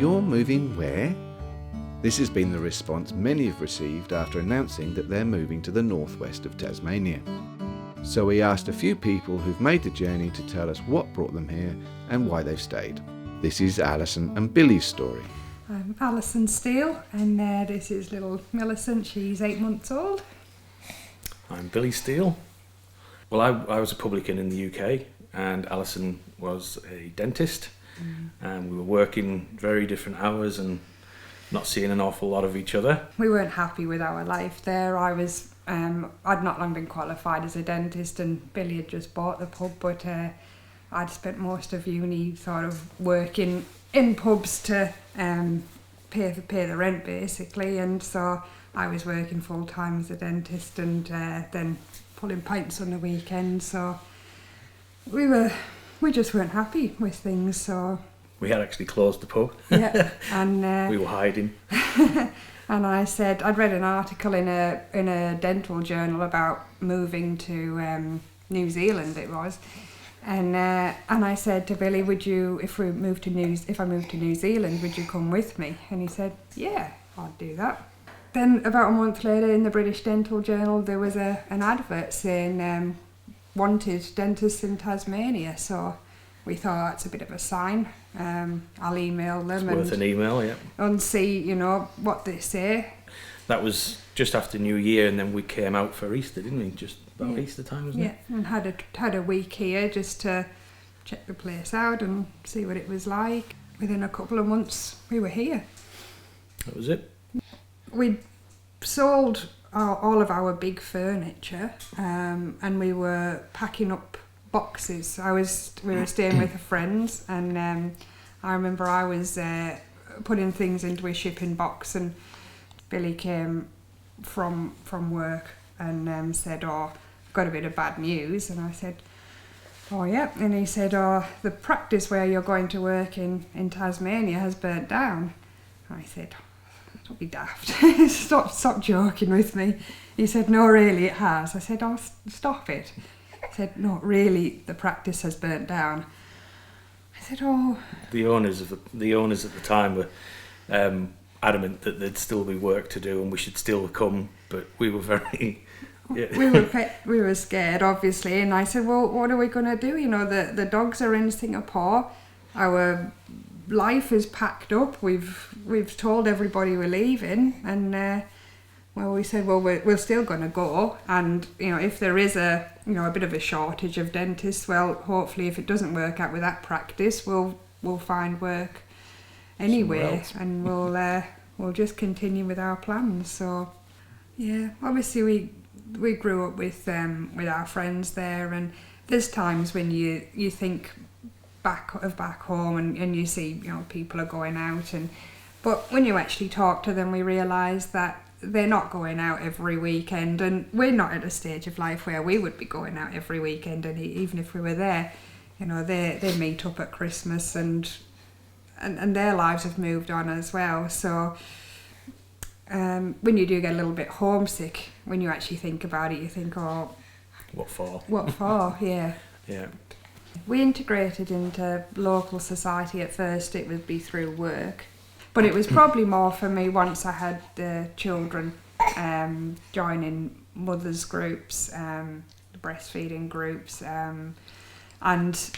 "You're moving where?" This has been the response many have received after announcing that they're moving to the northwest of Tasmania. So we asked a few people who've made the journey to tell us what brought them here and why they've stayed. This is Allison and Billy's story. I'm Allison Steele, and this is little Millicent. She's 8 months old. I'm Billy Steele. Well, I was a publican in the UK, and Allison was a dentist. And we were working very different hours and not seeing an awful lot of each other. We weren't happy with our life there. I'd not long been qualified as a dentist, and Billy had just bought the pub, but I'd spent most of uni sort of working in pubs to pay the rent basically, and so I was working full time as a dentist and then pulling pints on the weekend. So we just weren't happy with things. So we had actually closed the pub. Yeah, and we were hiding. And I said I'd read an article in a dental journal about moving to New Zealand. It was. And I said to Billy, if I moved to New Zealand, would you come with me? And he said, yeah, I'd do that. Then about a month later in the British Dental Journal, there was an advert saying wanted dentists in Tasmania. So we thought that's a bit of a sign. I'll email them. It's worth an email, yeah. And see, what they say. That was just after New Year, and then we came out for Easter, didn't we? Just about Easter time, wasn't it? Yeah, and had a week here just to check the place out and see what it was like. Within a couple of months, we were here. That was it. We sold all of our big furniture, and we were packing up boxes. We were staying with a friend, and I remember I was putting things into a shipping box, and Billy came from work and said, "Oh, I've got a bit of bad news." And I said, "Oh yeah," and he said, "Oh, the practice where you're going to work in Tasmania has burnt down." And I said, "Don't be daft. Stop joking with me." He said, "No, really, it has." I said, "Oh, stop it." He said, "No, really, the practice has burnt down." I said, "Oh." The owners at the time were adamant that there'd still be work to do and we should still come, but we were very... Yeah. We were scared, obviously, and I said, "Well, what are we going to do? The dogs are in Singapore. Our life is packed up. We've told everybody we're leaving, and we said, well, we're still going to go. And if there is a bit of a shortage of dentists, well, hopefully, if it doesn't work out with that practice, we'll find work anyway, and we'll just continue with our plans." So, yeah, obviously we grew up with our friends there, and there's times when you think back home and you see people are going out, but when you actually talk to them, we realise that they're not going out every weekend, and we're not at a stage of life where we would be going out every weekend, and even if we were there, they meet up at Christmas, and their lives have moved on as well. So when you do get a little bit homesick, when you actually think about it, you think, "Oh, what for?" Yeah. Yeah. We integrated into local society at first. It would be through work, but it was probably more for me once I had the children, joining mothers groups, breastfeeding groups, and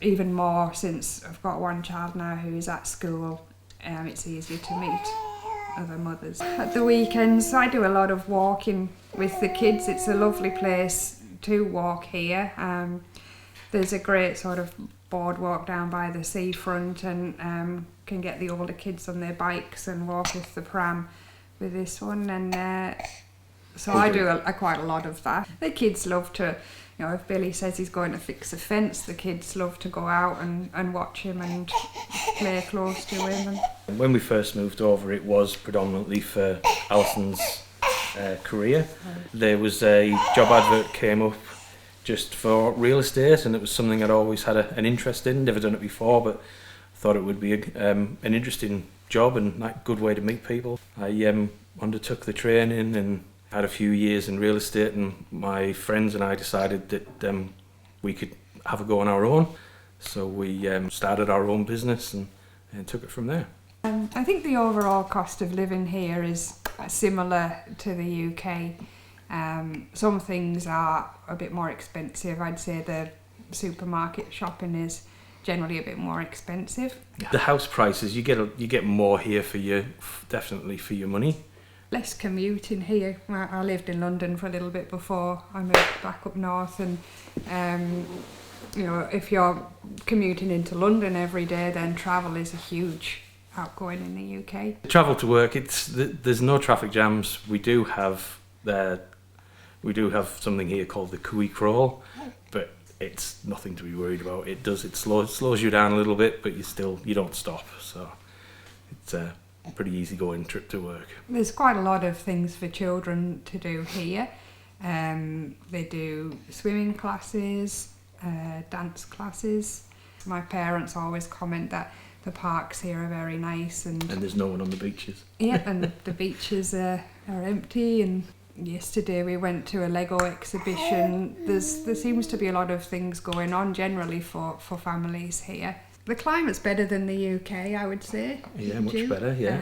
even more since I've got one child now who's at school. It's easier to meet other mothers. At the weekends, I do a lot of walking with the kids. It's a lovely place to walk here. There's a great sort of boardwalk down by the seafront, and can get the older kids on their bikes and walk with the pram with this one. And so I do quite a lot of that. The kids love to, if Billy says he's going to fix a fence, the kids love to go out and watch him and play close to him. And when we first moved over, it was predominantly for Allison's career. There was a job advert came up just for real estate, and it was something I'd always had an interest in. Never done it before, but thought it would be an interesting job and a good way to meet people. I undertook the training and had a few years in real estate, and my friends and I decided that we could have a go on our own. So we started our own business and took it from there. I think the overall cost of living here is similar to the UK. Some things are a bit more expensive. I'd say the supermarket shopping is generally a bit more expensive. The house prices, you get more here definitely for your money. Less commuting here. I lived in London for a little bit before I moved back up north, and if you're commuting into London every day, then travel is a huge outgoing in the UK. Travel to work, there's no traffic jams. We do have something here called the Cooey Crawl, but it's nothing to be worried about. It slows you down a little bit, but you don't stop. So it's a pretty easy going trip to work. There's quite a lot of things for children to do here. They do swimming classes, dance classes. My parents always comment that the parks here are very nice, and there's no one on the beaches. Yeah, and the beaches are empty. And yesterday we went to a Lego exhibition. There seems to be a lot of things going on generally for families here. The climate's better than the UK, I would say. Yeah, much better. Yeah,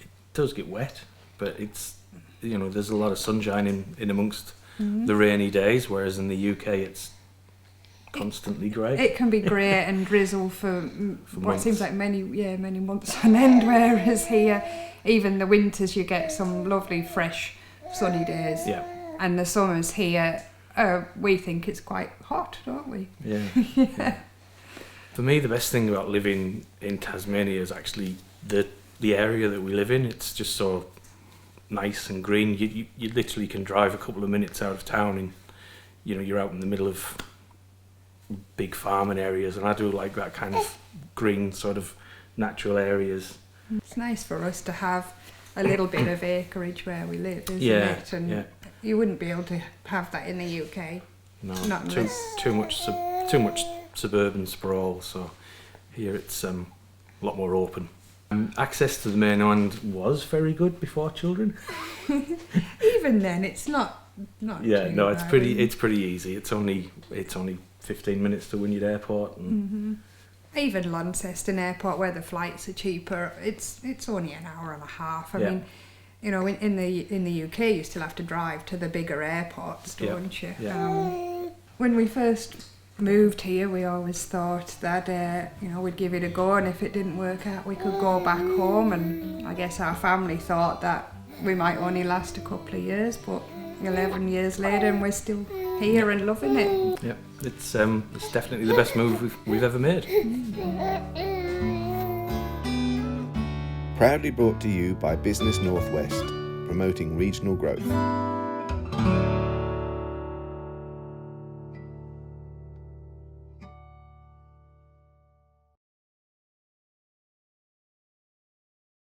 it does get wet, but there's a lot of sunshine in amongst the rainy days, whereas in the UK it's constantly grey. It can be grey and drizzle for what months. Seems like many months on end, whereas here, even the winters, you get some lovely fresh sunny days. Yeah. And the summers here, we think it's quite hot, don't we? Yeah. Yeah. For me, the best thing about living in Tasmania is actually the area that we live in. It's just so nice and green. You literally can drive a couple of minutes out of town and you're out in the middle of big farming areas, and I do like that kind of green sort of natural areas. It's nice for us to have a little bit of acreage where we live, isn't Yeah, it? And yeah. you wouldn't be able to have that in the UK. No, Not too much suburban sprawl. So here it's a lot more open. Access to the mainland was very good before children. Even then, it's not. Yeah, too no, it's bad. pretty easy. It's only 15 minutes to Wynyard Airport. And Even Launceston Airport, where the flights are cheaper, it's only an hour and a half. I mean, in the UK, you still have to drive to the bigger airports, don't you? Yeah. When we first moved here, we always thought that we'd give it a go, and if it didn't work out, we could go back home. And I guess our family thought that we might only last a couple of years, but 11 years later, and we're still here and loving it. Yeah, it's definitely the best move we've ever made. Proudly brought to you by Business Northwest, promoting regional growth.